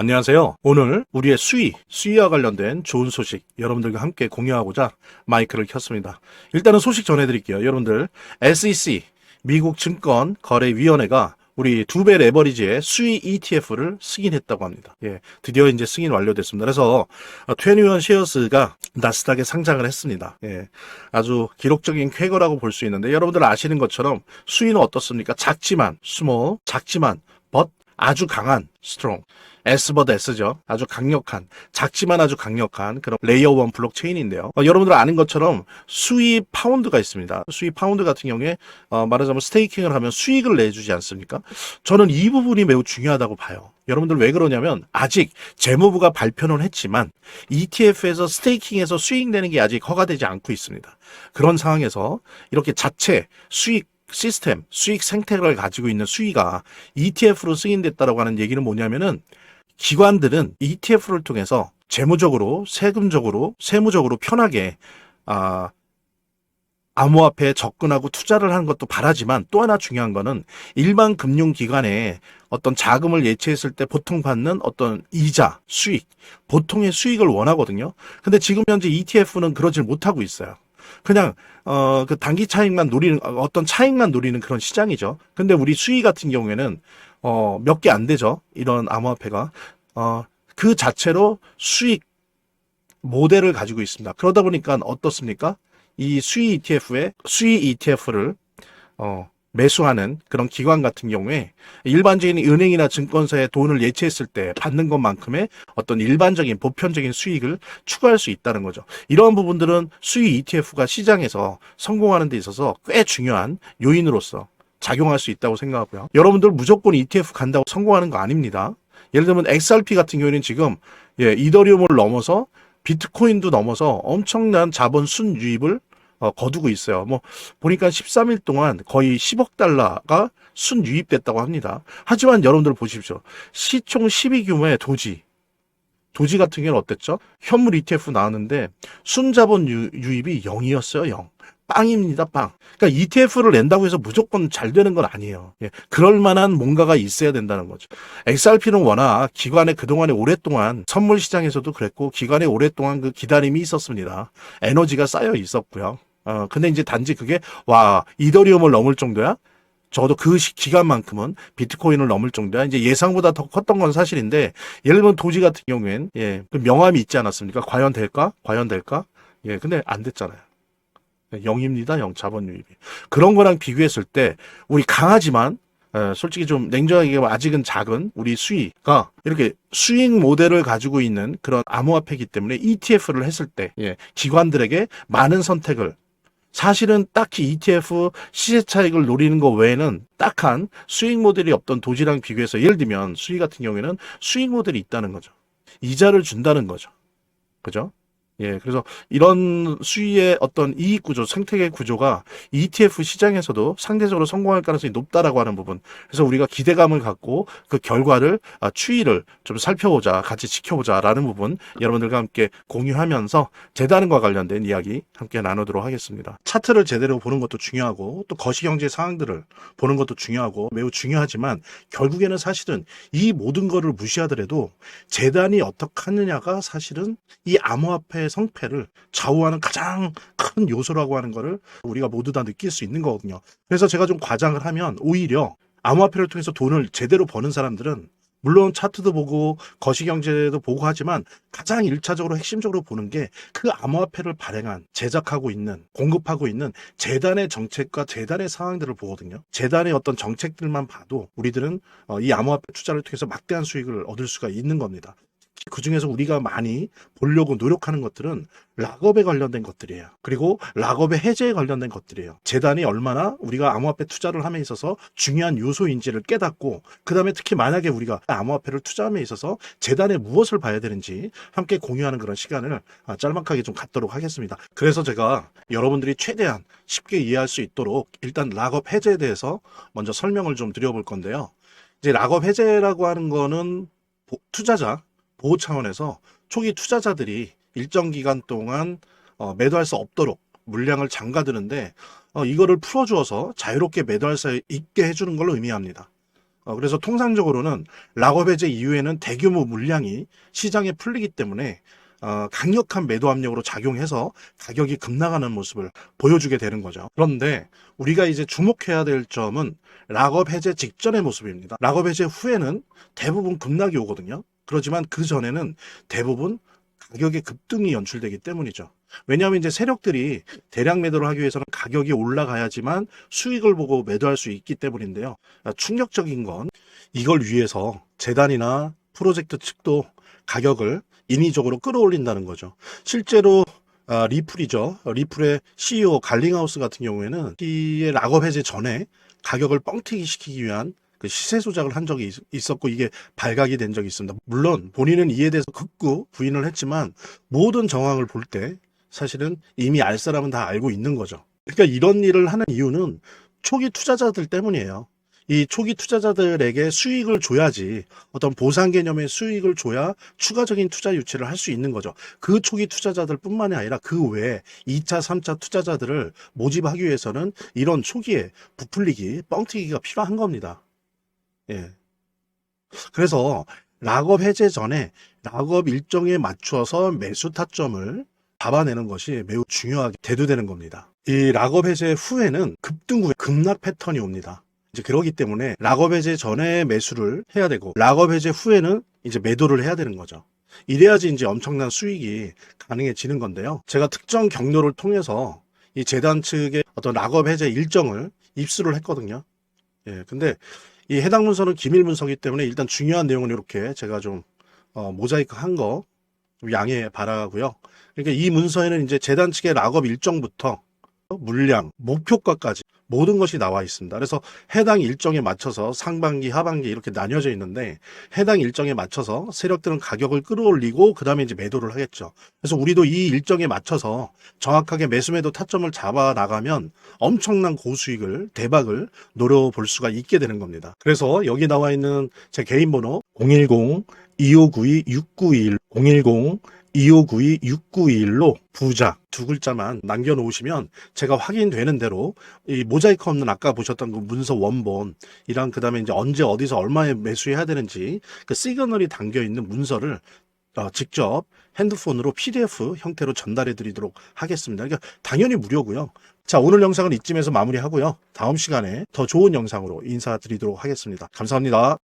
안녕하세요. 오늘 우리의 수위와 관련된 좋은 소식 여러분들과 함께 공유하고자 마이크를 켰습니다. 일단은 소식 전해드릴게요. 여러분들 SEC 미국 증권거래위원회가 우리 2배 레버리지의 수위 ETF를 승인했다고 합니다. 드디어 이제 승인 완료됐습니다. 그래서 21 쉐어스가 나스닥에 상장을 했습니다. 아주 기록적인 쾌거라고 볼 수 있는데 여러분들 아시는 것처럼 수위는 어떻습니까? 작지만 but 아주 강한 스트롱. S버드 S죠. 아주 강력한, 작지만 아주 강력한 그런 레이어 1 블록체인인데요. 여러분들 아는 것처럼 수익 파운드가 있습니다. 수익 파운드 같은 경우에 말하자면 스테이킹을 하면 수익을 내주지 않습니까? 저는 이 부분이 매우 중요하다고 봐요. 여러분들 왜 그러냐면 아직 재무부가 발표는 했지만 ETF에서 스테이킹에서 수익 내는 게 아직 허가되지 않고 있습니다. 그런 상황에서 이렇게 자체 수익 시스템, 수익 생태를 가지고 있는 수위가 ETF로 승인됐다라고 하는 얘기는 뭐냐면은 기관들은 ETF를 통해서 재무적으로, 세무적으로 편하게 암호화폐에 접근하고 투자를 하는 것도 바라지만 또 하나 중요한 거는 일반 금융기관에 어떤 자금을 예치했을 때 보통 받는 어떤 이자, 수익, 보통의 수익을 원하거든요. 근데 지금 현재 ETF는 그러질 못하고 있어요. 그냥 그 단기 차익만 노리는 어떤 차익만 노리는 그런 시장이죠. 근데 우리 수위 같은 경우에는 몇 개 안 되죠. 이런 암호화폐가 그 자체로 수익 모델을 가지고 있습니다. 그러다 보니까 어떻습니까? 이 수위 ETF를 매수하는 그런 기관 같은 경우에 일반적인 은행이나 증권사에 돈을 예치했을 때 받는 것만큼의 어떤 일반적인 보편적인 수익을 추구할 수 있다는 거죠. 이러한 부분들은 수익 ETF가 시장에서 성공하는 데 있어서 꽤 중요한 요인으로서 작용할 수 있다고 생각하고요. 여러분들 무조건 ETF 간다고 성공하는 거 아닙니다. 예를 들면 XRP 같은 경우에는 지금 이더리움을 넘어서 비트코인도 넘어서 엄청난 자본 순유입을 거두고 있어요. 보니까 13일 동안 거의 10억 달러가 순유입됐다고 합니다. 하지만 여러분들 보십시오. 시총 12 규모의 도지 같은 경우는 어땠죠? 현물 ETF 나왔는데 순자본 유입이 0이었어요. 0. 빵입니다, 빵. 그러니까 ETF를 낸다고 해서 무조건 잘 되는 건 아니에요. 그럴 만한 뭔가가 있어야 된다는 거죠. XRP는 워낙 기관에 그동안에 오랫동안 선물 시장에서도 그랬고 기관에 오랫동안 그 기다림이 있었습니다. 에너지가 쌓여 있었고요. 근데 이제 단지 그게 이더리움을 넘을 정도야? 적어도 그 기간만큼은 비트코인을 넘을 정도야. 이제 예상보다 더 컸던 건 사실인데 예를 들면 도지 같은 경우엔 그 명암이 있지 않았습니까? 과연 될까? 근데 안 됐잖아요. 0입니다. 0 자본 유입이. 그런 거랑 비교했을 때 우리 강하지만 솔직히 좀 냉정하게 얘기하면 아직은 작은 우리 수익가 이렇게 수익 모델을 가지고 있는 그런 암호화폐이기 때문에 ETF를 했을 때 기관들에게 많은 선택을 사실은 딱히 ETF 시세 차익을 노리는 것 외에는 딱한 수익 모델이 없던 도지랑 비교해서 예를 들면 수익 같은 경우에는 수익 모델이 있다는 거죠. 이자를 준다는 거죠. 그죠? 그래서 이런 수위의 어떤 이익 구조, 생태계 구조가 ETF 시장에서도 상대적으로 성공할 가능성이 높다라고 하는 부분. 그래서 우리가 기대감을 갖고 그 결과를, 추이를 좀 살펴보자, 같이 지켜보자라는 부분 여러분들과 함께 공유하면서 재단과 관련된 이야기 함께 나누도록 하겠습니다. 차트를 제대로 보는 것도 중요하고 또 거시경제 상황들을 보는 것도 중요하고 매우 중요하지만 결국에는 사실은 이 모든 거를 무시하더라도 재단이 어떻게 하느냐가 사실은 이 암호화폐 성패를 좌우하는 가장 큰 요소라고 하는 거를 우리가 모두 다 느낄 수 있는 거거든요. 그래서 제가 좀 과장을 하면 오히려 암호화폐를 통해서 돈을 제대로 버는 사람들은 물론 차트도 보고 거시경제도 보고 하지만 가장 1차적으로 핵심적으로 보는 게 그 암호화폐를 발행한 제작하고 있는 공급하고 있는 재단의 정책과 재단의 상황들을 보거든요. 재단의 어떤 정책들만 봐도 우리들은 이 암호화폐 투자를 통해서 막대한 수익을 얻을 수가 있는 겁니다. 그 중에서 우리가 많이 보려고 노력하는 것들은 락업에 관련된 것들이에요. 그리고 락업의 해제에 관련된 것들이에요. 재단이 얼마나 우리가 암호화폐 투자를 함에 있어서 중요한 요소인지를 깨닫고 그 다음에 특히 만약에 우리가 암호화폐를 투자함에 있어서 재단에 무엇을 봐야 되는지 함께 공유하는 그런 시간을 짤막하게 좀 갖도록 하겠습니다. 그래서 제가 여러분들이 최대한 쉽게 이해할 수 있도록 일단 락업 해제에 대해서 먼저 설명을 좀 드려볼 건데요. 이제 락업 해제라고 하는 거는 투자자 보호 차원에서 초기 투자자들이 일정 기간 동안 매도할 수 없도록 물량을 잠가두는데 이거를 풀어주어서 자유롭게 매도할 수 있게 해주는 걸로 의미합니다. 그래서 통상적으로는 락업 해제 이후에는 대규모 물량이 시장에 풀리기 때문에 강력한 매도 압력으로 작용해서 가격이 급락하는 모습을 보여주게 되는 거죠. 그런데 우리가 이제 주목해야 될 점은 락업 해제 직전의 모습입니다. 락업 해제 후에는 대부분 급락이 오거든요. 그렇지만 그 전에는 대부분 가격의 급등이 연출되기 때문이죠. 왜냐하면 이제 세력들이 대량 매도를 하기 위해서는 가격이 올라가야지만 수익을 보고 매도할 수 있기 때문인데요. 충격적인 건 이걸 위해서 재단이나 프로젝트 측도 가격을 인위적으로 끌어올린다는 거죠. 실제로 리플이죠. 리플의 CEO 갈링하우스 같은 경우에는 이 락업 해제 전에 가격을 뻥튀기 시키기 위한 그 시세 조작을 한 적이 있었고 이게 발각이 된 적이 있습니다. 물론 본인은 이에 대해서 극구 부인을 했지만 모든 정황을 볼 때 사실은 이미 알 사람은 다 알고 있는 거죠. 그러니까 이런 일을 하는 이유는 초기 투자자들 때문이에요. 이 초기 투자자들에게 수익을 줘야지, 어떤 보상 개념의 수익을 줘야 추가적인 투자 유치를 할 수 있는 거죠. 그 초기 투자자들 뿐만이 아니라 그 외에 2차, 3차 투자자들을 모집하기 위해서는 이런 초기에 부풀리기, 뻥튀기가 필요한 겁니다. 예. 그래서 락업 해제 전에 락업 일정에 맞춰서 매수 타점을 잡아내는 것이 매우 중요하게 대두되는 겁니다. 이 락업 해제 후에는 급등 후에 급락 패턴이 옵니다. 이제 그러기 때문에 락업 해제 전에 매수를 해야 되고 락업 해제 후에는 이제 매도를 해야 되는 거죠. 이래야지 이제 엄청난 수익이 가능해지는 건데요. 제가 특정 경로를 통해서 이 재단 측의 어떤 락업 해제 일정을 입수를 했거든요. 예, 근데 이 해당 문서는 기밀 문서이기 때문에 일단 중요한 내용은 이렇게 제가 좀 모자이크 한 거 양해 바라고요. 그러니까 이 문서에는 이제 재단 측의 락업 일정부터 물량, 목표가까지 모든 것이 나와 있습니다. 그래서 해당 일정에 맞춰서 상반기, 하반기 이렇게 나뉘어져 있는데 해당 일정에 맞춰서 세력들은 가격을 끌어올리고 그 다음에 이제 매도를 하겠죠. 그래서 우리도 이 일정에 맞춰서 정확하게 매수 매도 타점을 잡아 나가면 엄청난 고수익을, 대박을 노려볼 수가 있게 되는 겁니다. 그래서 여기 나와 있는 제 개인 번호 010-2592-6921 010-2592-6921로 부자 두 글자만 남겨놓으시면 제가 확인되는 대로 이 모자이크 없는 아까 보셨던 그 문서 원본이랑 그 다음에 이제 언제 어디서 얼마에 매수해야 되는지 그 시그널이 담겨 있는 문서를 직접 핸드폰으로 PDF 형태로 전달해 드리도록 하겠습니다. 그러니까 당연히 무료고요. 자, 오늘 영상은 이쯤에서 마무리하고요. 다음 시간에 더 좋은 영상으로 인사드리도록 하겠습니다. 감사합니다.